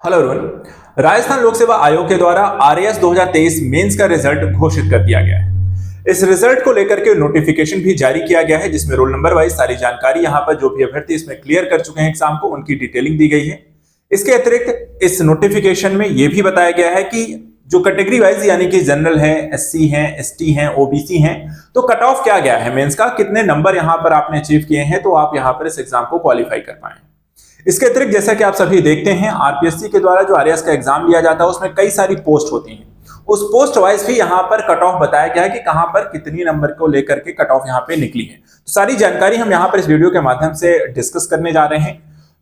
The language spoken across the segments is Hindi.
Hello everyone. राजस्थान लोक सेवा आयोग के द्वारा आरएएस 2023 मेंस का रिजल्ट घोषित कर दिया गया है। इस रिजल्ट को लेकर के नोटिफिकेशन भी जारी किया गया है, जिसमें रोल नंबर वाइज सारी जानकारी यहां पर जो भी अभ्यर्थी इसमें क्लियर कर चुके हैं एग्जाम को, उनकी डिटेलिंग दी गई है। इसके अतिरिक्त इस नोटिफिकेशन में यह भी बताया गया है कि जो कैटेगरी वाइज यानी कि जनरल है, एससी है, एसटी है, ओबीसी है, तो कट ऑफ क्या गया है मेंस का, कितने नंबर यहां पर आपने अचीव किए हैं तो आप यहां पर इस एग्जाम को क्वालिफाई कर पाए। इसके अतिरिक्त जैसा कि आप सभी देखते हैं, आरपीएससी के द्वारा जो आरएएस का एग्जाम लिया जाता है उसमें कई सारी पोस्ट होती हैं। उस पोस्ट वाइज भी यहां पर कट ऑफ बताया गया है कि कहां पर कितनी नंबर को लेकर के कट ऑफ यहां पे निकली है। तो सारी जानकारी हम यहां पर इस वीडियो के माध्यम से डिस्कस करने जा रहे हैं।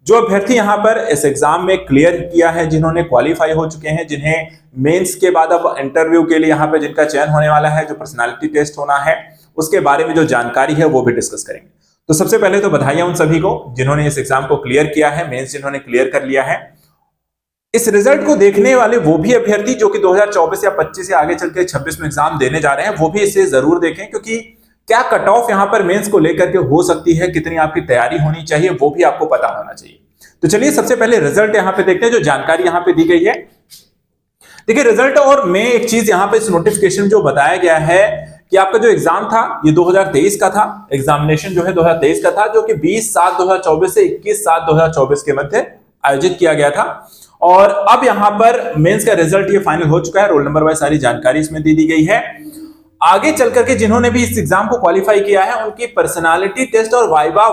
जो अभ्यर्थी यहां पर इस एग्जाम में क्लियर किया है, जिन्होंने क्वालिफाई हो चुके हैं, जिन्हें मेंस के बाद अब इंटरव्यू के लिए यहां पर जिनका चयन होने वाला है, जो पर्सनालिटी टेस्ट होना है, उसके बारे में जो जानकारी है वो भी डिस्कस करेंगे। तो सबसे पहले तो बधाइयां उन सभी को जिन्होंने इस एग्जाम को क्लियर किया है, मेंस जिन्होंने क्लियर कर लिया है। इस रिजल्ट को देखने वाले वो भी अभ्यर्थी जो कि 2024 या 25 या आगे चल के 26 में एग्जाम देने जा रहे हैं, वो भी इसे जरूर देखें, क्योंकि क्या कट ऑफ यहां पर मेंस को लेकर के हो सकती है, कितनी आपकी तैयारी होनी चाहिए, वो भी आपको पता होना चाहिए। तो चलिए सबसे पहले रिजल्ट यहां पे देखते हैं, जो जानकारी यहां पे दी गई है। देखिए रिजल्ट और मैं एक चीज यहां पे इस नोटिफिकेशन जो बताया गया है कि आपका जो एग्जाम था ये 2023 का था, एग्जामिनेशन जो है 2023 का था, जो कि 20/7/2024 से 21/7/2024 के मध्य आयोजित किया गया था। और अब यहां पर मेंस का रिजल्ट ये फाइनल हो चुका है, रोल नंबर वाइज सारी जानकारी इसमें दी गई है। आगे चल करके जिन्होंने भी इस एग्जाम को क्वालिफाई किया है, उनकी पर्सनालिटी टेस्ट और वाइवा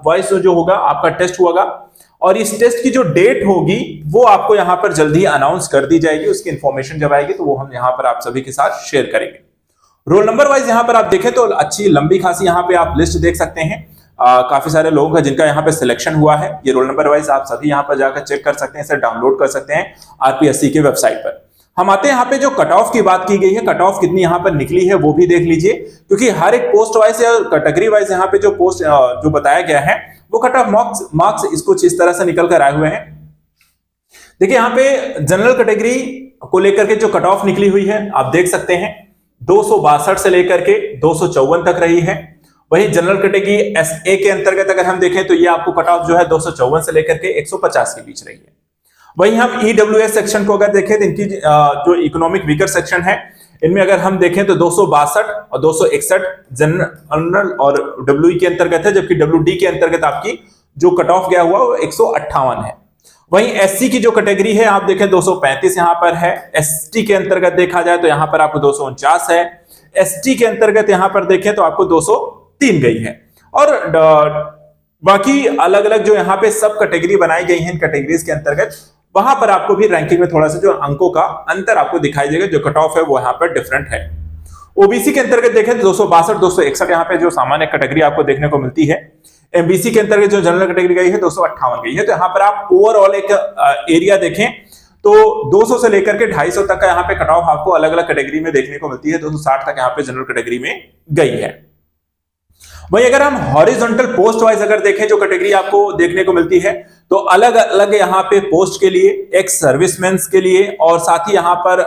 वॉइस जो होगा आपका टेस्ट होगा, और इस टेस्ट की जो डेट होगी वो आपको यहां पर जल्दी अनाउंस कर दी जाएगी। उसकी इंफॉर्मेशन जब आएगी तो वो हम यहां पर आप सभी के साथ शेयर करेंगे। रोल नंबर वाइज यहां पर आप देखें तो अच्छी लंबी खासी यहां पे आप लिस्ट देख सकते हैं। काफी सारे लोगों का जिनका यहां पे सिलेक्शन हुआ है, ये रोल नंबर वाइज आप सभी यहां पर जाकर चेक कर सकते हैं, इसे डाउनलोड कर सकते हैं आरपीएससी के वेबसाइट पर। हम आते हैं यहां पे जो कट ऑफ की बात की गई है, कट ऑफ कितनी यहां पर निकली है वो भी देख लीजिए, क्योंकि हर एक पोस्ट वाइज या कैटेगरी वाइज यहां पे जो पोस्ट जो बताया गया है वो कट ऑफ मार्क्स इसको इस तरह से निकल कर आए हुए हैं। देखिए यहां पे जनरल कैटेगरी को लेकर के जो कट ऑफ निकली हुई है आप देख सकते हैं, 262 से लेकर के 254 तक रही है। वहीं जनरल कैटेगरी एसए के अंतर्गत अगर हम देखें तो ये आपको कट ऑफ जो है 254 से लेकर के 150 के बीच रही है। वहीं हम ईडब्ल्यूएस सेक्शन को अगर देखें तो इनकी जो इकोनॉमिक वीकर सेक्शन है, इनमें अगर हम देखें तो 262 और 261 जनरल और डब्ल्यू के अंतर्गत है, जबकि डब्ल्यू के अंतर्गत आपकी जो कट ऑफ गया हुआ वो 158 है। वहीं एससी की जो कैटेगरी है आप देखें 235 यहां पर है। एसटी के अंतर्गत देखा जाए तो यहां पर आपको 249 है। एसटी के अंतर्गत यहां पर देखें तो आपको 203 गई है। और बाकी अलग अलग जो यहां पे सब कैटेगरी बनाई गई है इन कैटेगरीज के अंतर्गत, वहां पर आपको भी रैंकिंग में थोड़ा सा जो अंकों का अंतर आपको दिखाई देगा, जो कट ऑफ है वो यहां पर डिफरेंट है। ओबीसी के अंतर्गत देखें तो 262 261 यहां पे जो सामान्य कैटेगरी आपको देखने को मिलती है। एमबीसी के अंतर्गत जो जनरल कैटेगरी गई है 258 गई है। तो यहां पर आप ओवरऑल एक एरिया देखें तो 200 से लेकर के 250 तक का यहां पे कट ऑफ आपको अलग अलग कैटेगरी में देखने को मिलती है। 260 तक यहां पे जनरल कैटेगरी में गई है। वहीं अगर हम हॉरिजॉन्टल पोस्ट वाइज अगर देखें जो कैटेगरी आपको देखने को मिलती है, तो अलग अलग यहां पे पोस्ट के लिए, एक्स सर्विसमैन के लिए, और साथ ही यहां पर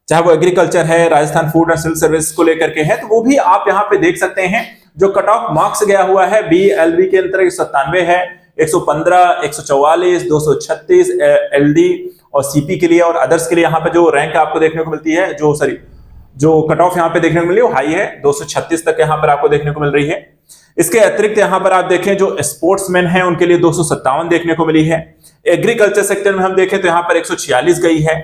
चाहे वो एग्रीकल्चर है, Rajasthan food and civil service को लेकर के है, तो वो भी आप यहां पे देख सकते हैं। जो कट ऑफ मार्क्स गया हुआ है BLB के अंतर्गत 197 है, 115, 144, 236 LD और CP के लिए और अदर्स के लिए यहां पे जो रैंक आपको देखने को मिलती है, जो कट ऑफ यहां पे देखने को मिली है वो हाई है, 236 तक यहां पर आपको देखने को मिल रही है। इसके अतिरिक्त यहां पर आप देखें जो स्पोर्ट्समैन हैं उनके लिए 257 देखने को मिली है। एग्रीकल्चर सेक्टर में हम देखें तो यहां पर 146 गई है।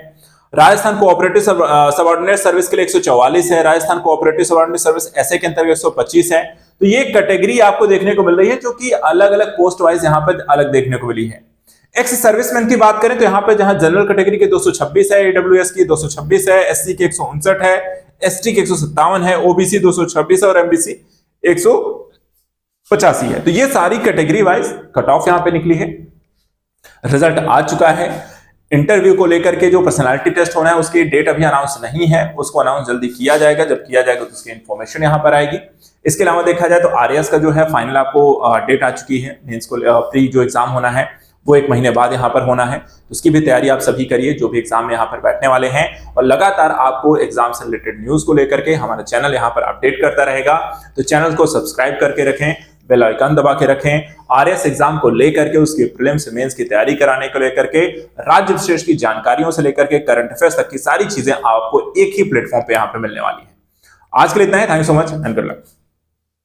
राजस्थान कोऑपरेटिव सबऑर्डिनेट सर्विस के लिए 144 है। राजस्थान कोऑपरेटिव सबऑर्डिनेट सर्विस ऐसे के अंतर्गत 125 है। तो ये कैटेगरी आपको देखने को मिल रही है, जो कि अलग अलग पोस्ट वाइज यहां पर अलग देखने को मिली है। एक्स सर्विसमैन की बात करें तो यहां पर जहां जनरल कैटेगरी के 226 है, ईडब्ल्यूएस की 226 है, एससी की 159 है, एसटी की 157 है, ओबीसी 226 है और एमबीसी 185 है। तो ये सारी कैटेगरी वाइज कट ऑफ यहां पे निकली है। रिजल्ट आ चुका है। इंटरव्यू को लेकर के जो पर्सनालिटी टेस्ट होना है उसकी डेट अभी अनाउंस नहीं है, उसको अनाउंस जल्दी किया जाएगा। जब किया जाएगा तो उसकी इंफॉर्मेशन यहां पर आएगी। इसके अलावा देखा जाए तो आरएएस का जो है फाइनल आपको डेट आ चुकी है। मींस को प्री जो एग्जाम होना है वो 1 महीने बाद यहां पर होना है, तो उसकी भी तैयारी आप सभी करिए जो भी एग्जाम में यहां पर बैठने वाले हैं। और लगातार आपको एग्जाम से रिलेटेड न्यूज को लेकर के हमारा चैनल यहां पर अपडेट करता रहेगा, तो चैनल को सब्सक्राइब करके रखें, बेल आइकन दबा के रखें। आरएस एग्जाम को लेकर के, उसकी प्रीलिम्स मेंस की तैयारी कराने को लेकर के, राज्य विशेष की जानकारियों से लेकर के करंट अफेयर्स तक की सारी चीजें आपको एक ही प्लेटफॉर्म पे यहाँ पे मिलने वाली है। आज के लिए इतना है। Thank you so much and good luck.